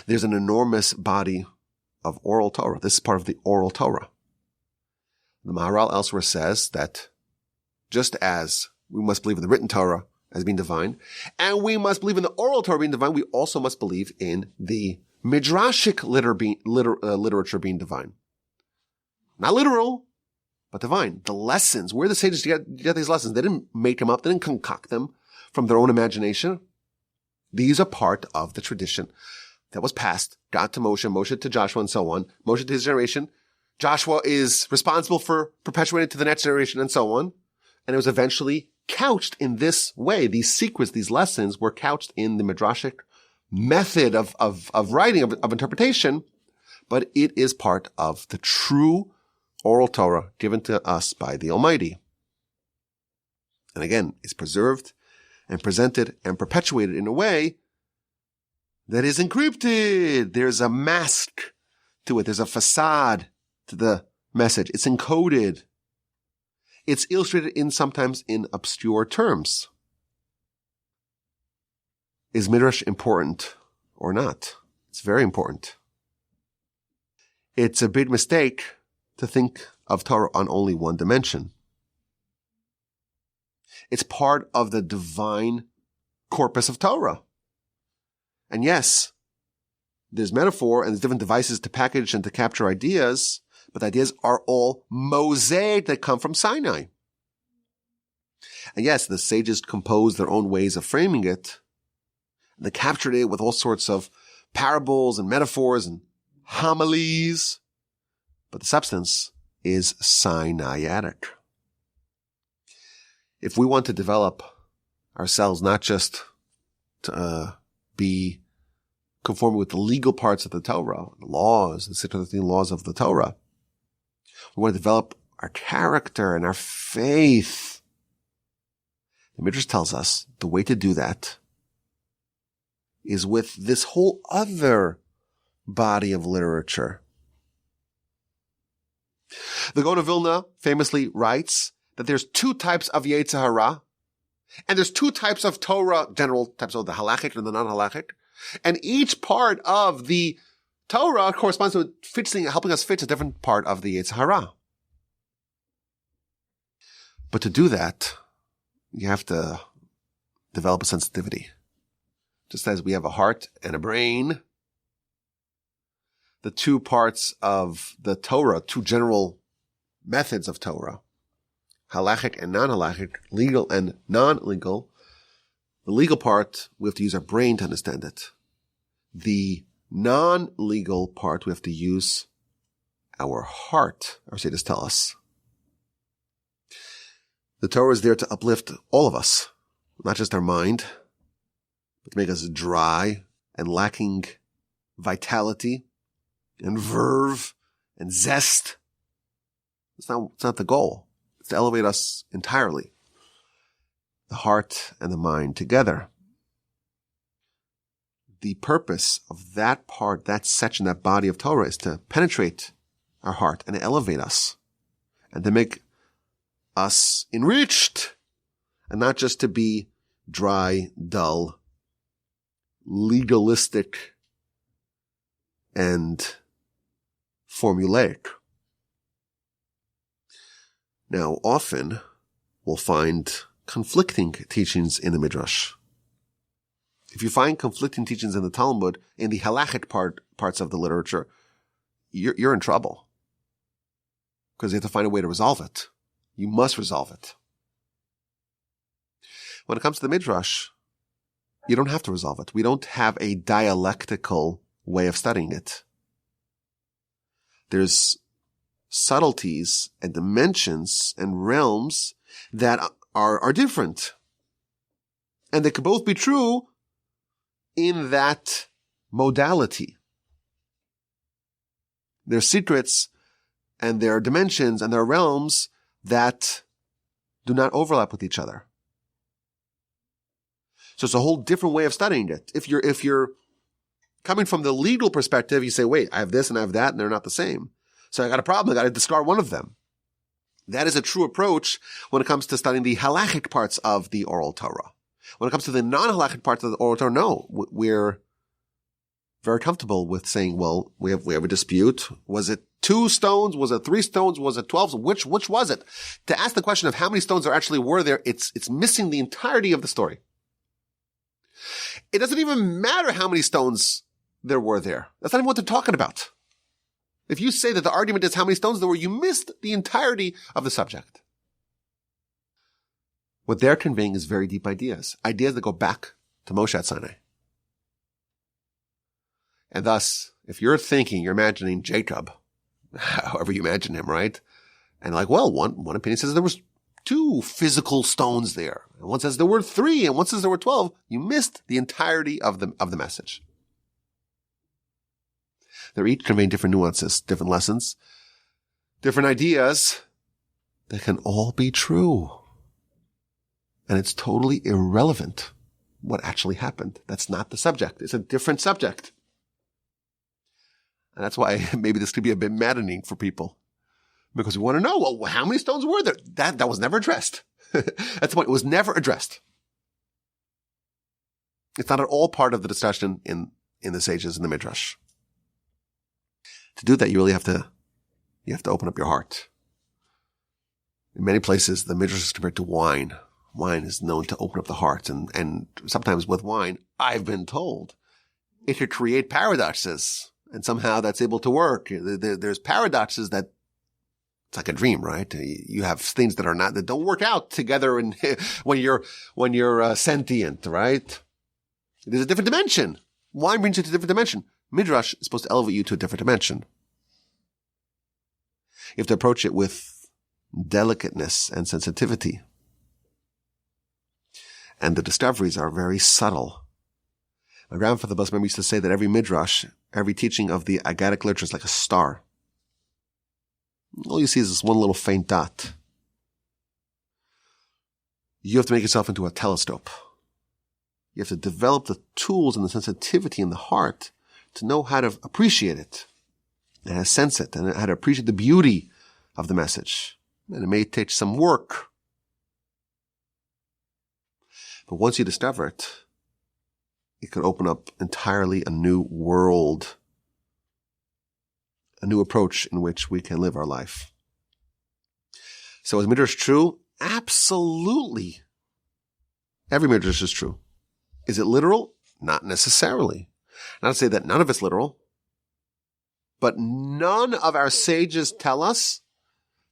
There's an enormous body of oral Torah. This is part of the oral Torah. The Maharal elsewhere says that just as we must believe in the written Torah as being divine, and we must believe in the oral Torah being divine, we also must believe in the Midrashic literature being divine. Not literal, but divine. The lessons, where the sages get these lessons, they didn't make them up, they didn't concoct them from their own imagination. These are part of the tradition that was passed, God to Moshe, Moshe to Joshua, and so on, Moshe to his generation. Joshua is responsible for perpetuating it to the next generation, and so on. And it was eventually couched in this way. These secrets, these lessons were couched in the Midrashic method of writing, of interpretation, but it is part of the true oral Torah given to us by the Almighty. And again, it's preserved and presented and perpetuated in a way that is encrypted. There's a mask to it. There's a facade to the message. It's encoded. It's illustrated sometimes in obscure terms. Is Midrash important or not? It's very important. It's a big mistake to think of Torah on only one dimension. It's part of the divine corpus of Torah. And yes, there's metaphor and there's different devices to package and to capture ideas, but the ideas are all mosaic that come from Sinai. And yes, the sages composed their own ways of framing it. They captured it with all sorts of parables and metaphors and homilies, but the substance is Sinaitic. If we want to develop ourselves not just to be conforming with the legal parts of the Torah, the laws, the 613 laws of the Torah, we want to develop our character and our faith. The Midrash tells us the way to do that is with this whole other body of literature. The Gaon of Vilna famously writes that there's two types of Yetzer Hara, and there's two types of Torah, general types of the halachic and the non-halachic, and each part of the Torah corresponds to helping us fit a different part of the Yetzer Hara. But to do that, you have to develop a sensitivity. Just as we have a heart and a brain, the two parts of the Torah, two general methods of Torah, halachic and non-halachic, legal and non-legal. The legal part, we have to use our brain to understand it. The non-legal part, we have to use our heart, our sages tell us. The Torah is there to uplift all of us, not just our mind, but to make us dry and lacking vitality and verve and zest. It's not the goal. It's to elevate us entirely, the heart and the mind together. The purpose of that part, that section, that body of Torah is to penetrate our heart and elevate us and to make us enriched and not just to be dry, dull, legalistic, and formulaic. Now, often we'll find conflicting teachings in the Midrash. If you find conflicting teachings in the Talmud, in the halachic parts of the literature, you're in trouble. Because you have to find a way to resolve it. You must resolve it. When it comes to the Midrash, you don't have to resolve it. We don't have a dialectical way of studying it. There's subtleties and dimensions and realms that are different. And they could both be true in that modality. There are secrets and there are dimensions and there are realms that do not overlap with each other. So it's a whole different way of studying it. If you're coming from the legal perspective, you say, wait, I have this and I have that and they're not the same. So I got a problem. I got to discard one of them. That is a true approach when it comes to studying the halachic parts of the oral Torah. When it comes to the non-halachic parts of the oral Torah, no, we're very comfortable with saying, well, we have a dispute. Was it 2 stones? Was it 3 stones? Was it 12? Which was it? To ask the question of how many stones there actually were there, it's missing the entirety of the story. It doesn't even matter how many stones there were there. That's not even what they're talking about. If you say that the argument is how many stones there were, you missed the entirety of the subject. What they're conveying is very deep ideas that go back to Moshe at Sinai. And thus, if you're imagining Jacob, however you imagine him, right? And like, well, one opinion says there was 2 physical stones there. And one says there were 3, and one says there were 12. You missed the entirety of the message. They're each conveying different nuances, different lessons, different ideas that can all be true. And it's totally irrelevant what actually happened. That's not the subject. It's a different subject. And that's why maybe this could be a bit maddening for people. Because we want to know, well, how many stones were there? That was never addressed. That's the point. It was never addressed. It's not at all part of the discussion in the sages in the Midrash. To do that, you really have to open up your heart. In many places, the Midrash is compared to wine. Wine is known to open up the heart. And sometimes with wine, I've been told, it could create paradoxes. And somehow that's able to work. There's paradoxes that it's like a dream, right? You have things that don't work out together when you're sentient, right? There's a different dimension. Wine brings you to a different dimension. Midrash is supposed to elevate you to a different dimension. You have to approach it with delicateness and sensitivity. And the discoveries are very subtle. My grandfather Basmem used to say that every Midrash, every teaching of the Agadic literature is like a star. All you see is this one little faint dot. You have to make yourself into a telescope. You have to develop the tools and the sensitivity in the heart to know how to appreciate it, and how to sense it, and how to appreciate the beauty of the message. And it may take some work. But once you discover it, it could open up entirely a new world, a new approach in which we can live our life. So is Midrash true? Absolutely. Every Midrash is true. Is it literal? Not necessarily. Not to say that none of it's literal, but none of our sages tell us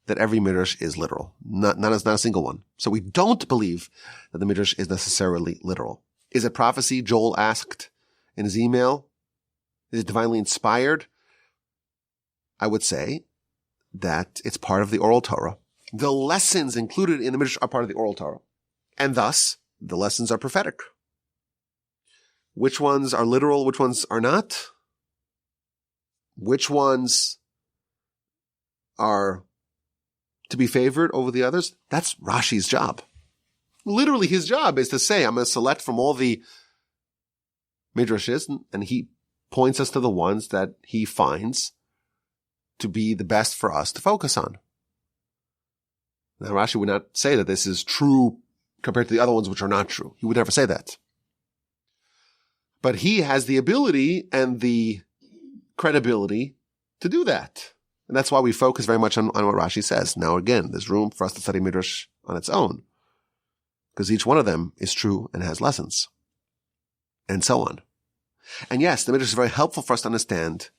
that every Midrash is literal. Not a single one. So we don't believe that the Midrash is necessarily literal. Is it prophecy? Joel asked in his email. Is it divinely inspired? I would say that it's part of the oral Torah. The lessons included in the Midrash are part of the oral Torah. And thus, the lessons are prophetic. Which ones are literal, which ones are not? Which ones are to be favored over the others? That's Rashi's job. Literally, his job is to say, I'm going to select from all the Midrashes, and he points us to the ones that he finds to be the best for us to focus on. Now, Rashi would not say that this is true compared to the other ones which are not true. He would never say that. But he has the ability and the credibility to do that. And that's why we focus very much on what Rashi says. Now again, there's room for us to study Midrash on its own, because each one of them is true and has lessons, and so on. And yes, the Midrash is very helpful for us to understand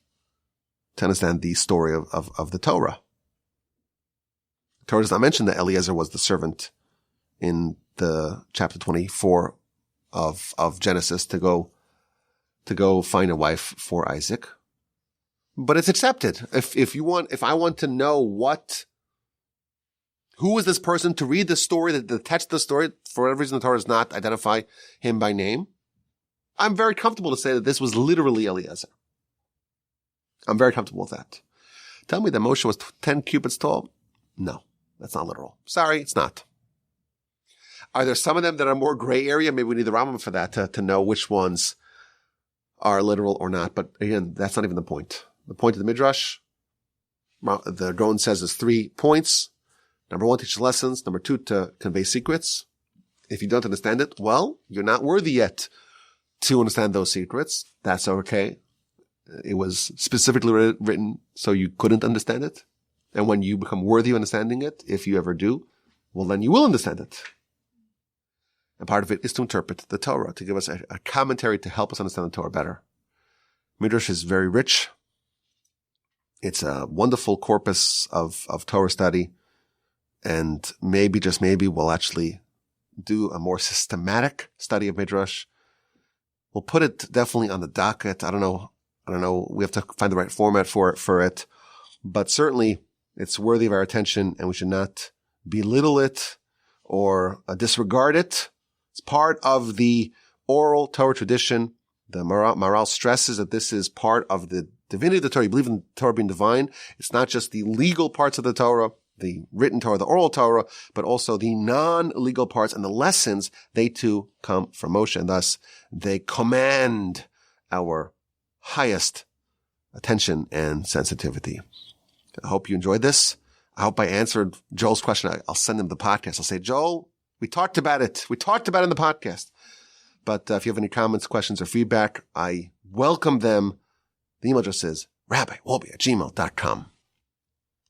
the story of the Torah. The Torah does not mention that Eliezer was the servant in the chapter 24 of Genesis to go find a wife for Isaac. But it's accepted. If I want to know who is this person, to read the story, the text of the story, for whatever reason the Torah does not identify him by name, I'm very comfortable to say that this was literally Eliezer. I'm very comfortable with that. Tell me that Moshe was 10 cubits tall? No, that's not literal. Sorry, it's not. Are there some of them that are more gray area? Maybe we need the Rambam for that to know which ones are literal or not. But again, that's not even the point. The point of the Midrash, the Gaon says, is 3 points. Number 1, teach lessons. Number 2, to convey secrets. If you don't understand it, well, you're not worthy yet to understand those secrets. That's okay. It was specifically written so you couldn't understand it. And when you become worthy of understanding it, if you ever do, well, then you will understand it. And part of it is to interpret the Torah, to give us a commentary to help us understand the Torah better. Midrash is very rich. It's a wonderful corpus of Torah study. And maybe, just maybe, we'll actually do a more systematic study of Midrash. We'll put it definitely on the docket. I don't know. We have to find the right format for it. But certainly it's worthy of our attention, and we should not belittle it or disregard it. It's part of the oral Torah tradition. The Maral stresses that this is part of the divinity of the Torah. You believe in the Torah being divine. It's not just the legal parts of the Torah, the written Torah, the oral Torah, but also the non-legal parts and the lessons. They too come from Moshe, and thus they command our highest attention and sensitivity. I hope you enjoyed this. I hope I answered Joel's question. I'll send him the podcast. I'll say, Joel, we talked about it. We talked about it in the podcast. But if you have any comments, questions, or feedback, I welcome them. The email address is rabbiwolbe@gmail.com.